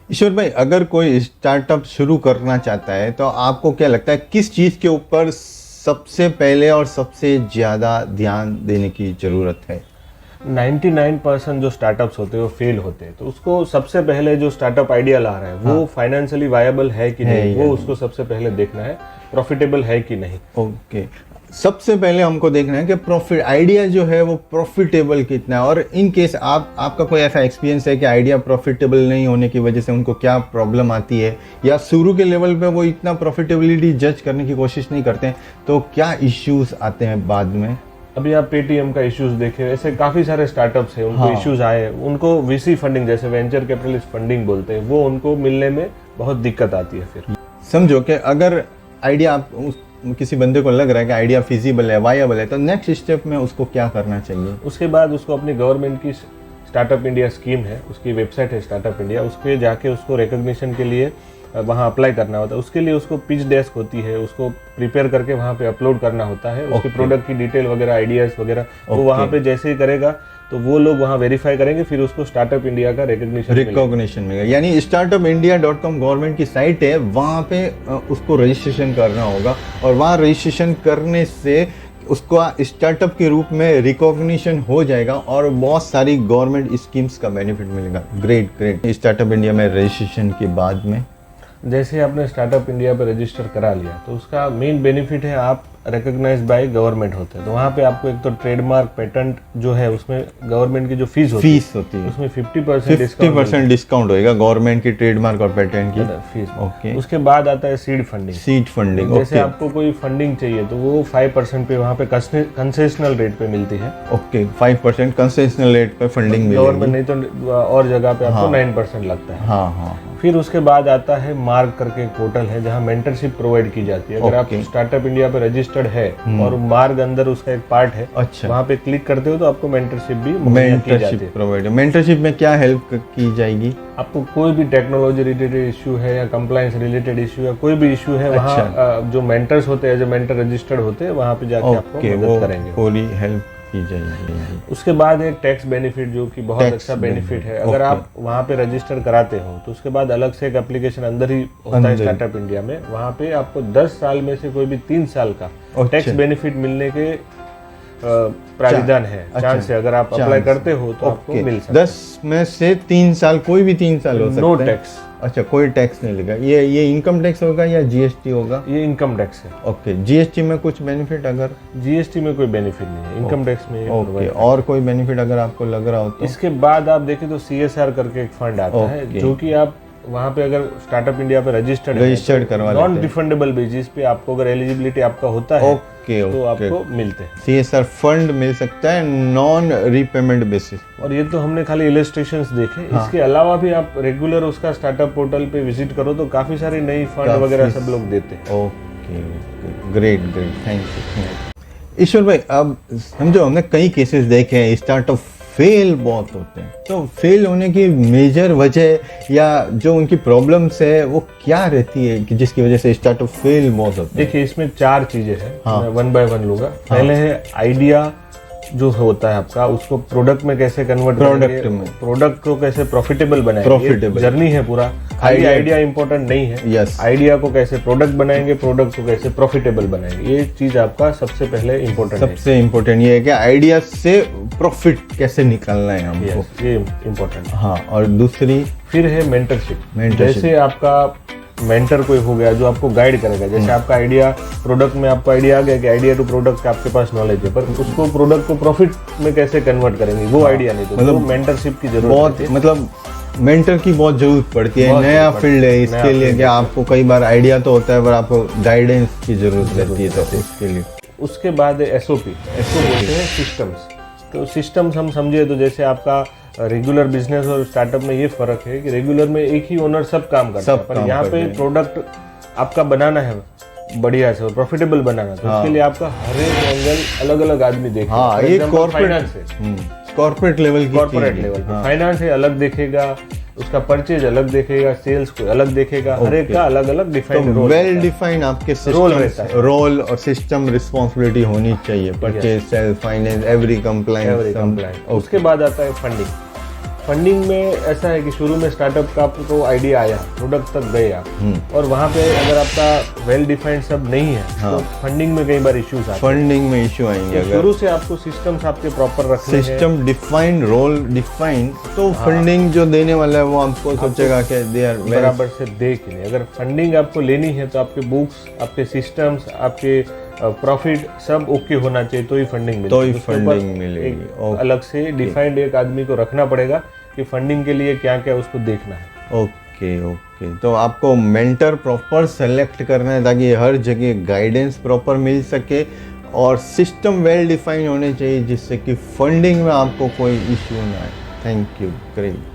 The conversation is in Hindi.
ईश्वर भाई, अगर कोई स्टार्टअप शुरू करना चाहता है तो आपको क्या लगता है किस चीज़ के ऊपर सबसे पहले और सबसे ज़्यादा ध्यान देने की ज़रूरत है? 99% जो स्टार्टअप्स होते हैं वो फेल होते हैं, तो उसको सबसे पहले जो स्टार्टअप आइडिया ला रहा है वो फाइनेंशियली वायबल है कि नहीं, वो उसको सबसे पहले देखना है, प्रॉफिटेबल है कि नहीं। ओके, सबसे पहले हमको देखना है कि प्रॉफिट आइडिया जो है वो प्रॉफिटेबल कितना है, और इन केस आपका कोई ऐसा एक्सपीरियंस है कि आइडिया प्रॉफिटेबल नहीं होने की वजह से उनको क्या प्रॉब्लम आती है, या शुरू के लेवल पे वो इतना प्रॉफिटेबिलिटी जज करने की कोशिश नहीं करते हैं, तो क्या इश्यूज आते हैं बाद में? अभी आप पेटीएम का इश्यूज देखें, ऐसे काफी सारे स्टार्टअप्स हैं, उनको इश्यूज आए, उनको वीसी फंडिंग जैसे वेंचर कैपिटलिस्ट फंडिंग बोलते हैं, वो उनको मिलने में बहुत दिक्कत आती है। फिर समझो कि अगर आइडिया किसी बंदे को लग रहा है कि आइडिया फिजिबल है, वायबल है, तो नेक्स्ट स्टेप में उसको क्या करना चाहिए? उसके बाद उसको अपनी गवर्नमेंट की स्टार्टअप इंडिया स्कीम है, उसकी वेबसाइट है स्टार्टअप इंडिया, उस पर जाके उसको रिकॉग्निशन के लिए वहाँ अप्लाई करना होता है। उसके लिए उसको पिच डेस्क होती है, उसको प्रिपेयर करके वहाँ पे अपलोड करना होता है, उसके प्रोडक्ट की डिटेल वगैरह, आइडियाज वगैरह, वो वहाँ पे जैसे ही करेगा तो वो लोग वहाँ वेरीफाई करेंगे, फिर उसको स्टार्टअप इंडिया का रिकॉग्निशन मिलेगा। यानी startupindia.com गवर्नमेंट की साइट है, वहाँ पे उसको रजिस्ट्रेशन करना होगा, और वहाँ रजिस्ट्रेशन करने से उसको स्टार्टअप के रूप में रिकॉग्निशन हो जाएगा और बहुत सारी गवर्नमेंट स्कीम्स का बेनिफिट मिलेगा। ग्रेट। स्टार्टअप इंडिया में रजिस्ट्रेशन के बाद में जैसे आपने स्टार्टअप इंडिया पे रजिस्टर करा लिया तो उसका मेन बेनिफिट है आप रिकॉग्नाइज बाय गवर्नमेंट होते हैं, तो वहाँ पे आपको एक तो ट्रेडमार्क पेटेंट जो है उसमें गवर्नमेंट की जो फीस होती है उसमें 50% डिस्काउंट होएगा गवर्नमेंट की ट्रेडमार्क और पेटेंट की फीस। ओके, उसके बाद आता है सीड फंडिंग। जैसे आपको कोई फंडिंग चाहिए तो वो 5% पे वहाँ पे कंसेशनल रेट पे मिलती है। ओके, 5% कंसेशनल रेट पे फंडिंग मिलेगी, गवर्नमेंट नहीं तो और जगह पे आपको 9% लगता है। हाँ। फिर उसके बाद आता है मार्ग करके एक पोर्टल है जहाँ मेंटरशिप प्रोवाइड की जाती है। अगर आप स्टार्टअप इंडिया पे रजिस्टर्ड है और मार्ग अंदर उसका एक पार्ट है, अच्छा, वहाँ पे क्लिक करते हो तो आपको मेंटरशिप भी प्रोवाइड। मेंटरशिप में क्या हेल्प की जाएगी? आपको कोई भी टेक्नोलॉजी रिलेटेड इशू है या कंप्लायंस रिलेटेड इशू है, कोई भी इशू है, वहाँ जो मेंटर्स होते हैं, जो मेंटर रजिस्टर्ड होते हैं, वहाँ पे जाके आपको मदद करेंगे, पूरी हेल्प की जाएगी। उसके बाद एक टैक्स बेनिफिट जो कि बहुत अच्छा बेनिफिट है। अगर आप वहाँ पे रजिस्टर कराते हो तो उसके बाद अलग से एक एप्लीकेशन अंदर ही होता है स्टार्टअप इंडिया में, वहाँ पे आपको 10 साल में से कोई भी 3 साल का टैक्स बेनिफिट मिलने के प्राविधान है, चांस है। अगर आप अप्लाई करते हो तो आपको मिल सकता है। 10 में से 3 साल, कोई भी 3 साल हो सकता है। No tax. अच्छा, कोई टैक्स नहीं लगा। ये इनकम टैक्स होगा या जीएसटी होगा? ये इनकम टैक्स है। ओके, जीएसटी में कुछ बेनिफिट? अगर जीएसटी में कोई बेनिफिट नहीं है, इनकम टैक्स में। ओके, और कोई बेनिफिट अगर आपको लग रहा हो तो? इसके बाद आप देखें तो CSR करके एक फंड आता है, जो कि आप वहाँ पे अगर स्टार्टअप इंडिया पे रजिस्टर्ड करवा लेते हैं, नॉन रिफंडेबल बेसिस पे आपको अगर एलिजिबिलिटी आपका होता है तो आपको मिलते हैं। CSR फंड मिल सकता है नॉन रीपेमेंट बेसिस। और ये तो हमने खाली इलस्ट्रेशंस देखे, इसके अलावा भी आप रेगुलर उसका स्टार्टअप पोर्टल पे विजिट करो तो काफी सारी नई फंड वगैरह सब लोग देते हैं। Okay, great, thank you. Ishwar भाई, अब समझो हमने कई केसेस देखे हैं, स्टार्टअप फेल बहुत होते हैं, तो फेल होने की मेजर वजह या जो उनकी प्रॉब्लम्स है वो क्या रहती है कि जिसकी वजह से स्टार्टअप फेल बहुत होते हैं? देखिए, इसमें 4 चीजें हैं, मैं 1 बाय 1 लूंगा। पहले है आइडिया जो होता है आपका, उसको प्रोडक्ट में कैसे कन्वर्ट करेंगे, प्रोडक्ट को कैसे प्रॉफिटेबल बनाएंगे, जर्नी है पूरा। खाली आइडिया इंपॉर्टेंट नहीं है, आइडिया को कैसे प्रोडक्ट बनाएंगे, प्रोडक्ट को कैसे प्रॉफिटेबल बनाएंगे, ये चीज आपका सबसे पहले इम्पोर्टेंट है। सबसे इम्पोर्टेंट ये है कि आइडिया से प्रॉफिट कैसे निकालना है हमको, ये इम्पोर्टेंट। हाँ, और दूसरी फिर है मेंटरशिप। जैसे आपका मेंटर कोई हो गया जो आपको गाइड करेगा, जैसे आपका आइडिया प्रोडक्ट में आपको आइडिया आ गया कि आइडिया टू प्रोडक्ट आपके पास नॉलेज है, पर उसको प्रोडक्ट को प्रॉफिट में कैसे कन्वर्ट करेंगे वो आइडिया नहीं, तो मतलब मेंटरशिप की जरूरत है। मतलब मेंटर की बहुत जरूरत पड़ती है, नया फील्ड है इसके लिए कि आपको कई बार आइडिया तो होता है पर आपको गाइडेंस की जरूरत रहती है, तो उसके लिए। उसके बाद SOP बोलते हैं सिस्टम्स। तो सिस्टम्स हम समझे तो जैसे आपका रेगुलर बिजनेस और स्टार्टअप में ये फर्क है कि रेगुलर में एक ही ओनर सब काम करता है, पर यहाँ पे प्रोडक्ट आपका बनाना है बढ़िया से और प्रॉफिटेबल बनाना, तो उसके लिए आपका हर एक एंगल अलग अलग आदमी देखेगा। हाँ, ये कॉर्पोरेट लेवल फाइनेंस है, अलग देखेगा, उसका परचेज अलग देखेगा, सेल्स को अलग देखेगा, हर एक का अलग अलग डिफाइंड रोल, वेल डिफाइंड आपके रोल रहता है, रोल और सिस्टम रिस्पॉन्सिबिलिटी होनी चाहिए, purchase, sale, finance, every compliance. उसके बाद आता है फंडिंग। फंडिंग में ऐसा है कि शुरू में स्टार्टअप का आपको आइडिया आया, प्रोडक्ट तक गए आप, और वहाँ पे अगर आपका वेल डिफाइंड सब नहीं है तो फंडिंग में कई बार इश्यूज आते हैं। फंडिंग में इशू आएंगे तो शुरू से आपको सिस्टम्स आपके प्रॉपर रखने हैं। सिस्टम डिफाइंड, रोल डिफाइंड, तो फंडिंग जो देने वाला है वो आपको सोचेगा कि दे आर बराबर से दे के लिए। अगर फंडिंग आपको लेनी है तो आपके बुक्स, आपके सिस्टम्स, आपके प्रॉफिट सब ओके होना चाहिए तो ही फंडिंग मिलेगी। तो ही उसके ऊपर फंडिंग मिलेगी। एक अलग से डिफाइंड एक आदमी को रखना पड़ेगा कि फंडिंग के लिए क्या क्या उसको देखना है। ओके ओके, तो आपको मेंटर प्रॉपर सेलेक्ट करना है ताकि हर जगह गाइडेंस प्रॉपर मिल सके और सिस्टम वेल डिफाइन होने चाहिए जिससे कि फंडिंग में आपको कोई इश्यू ना आए। Thank you, great.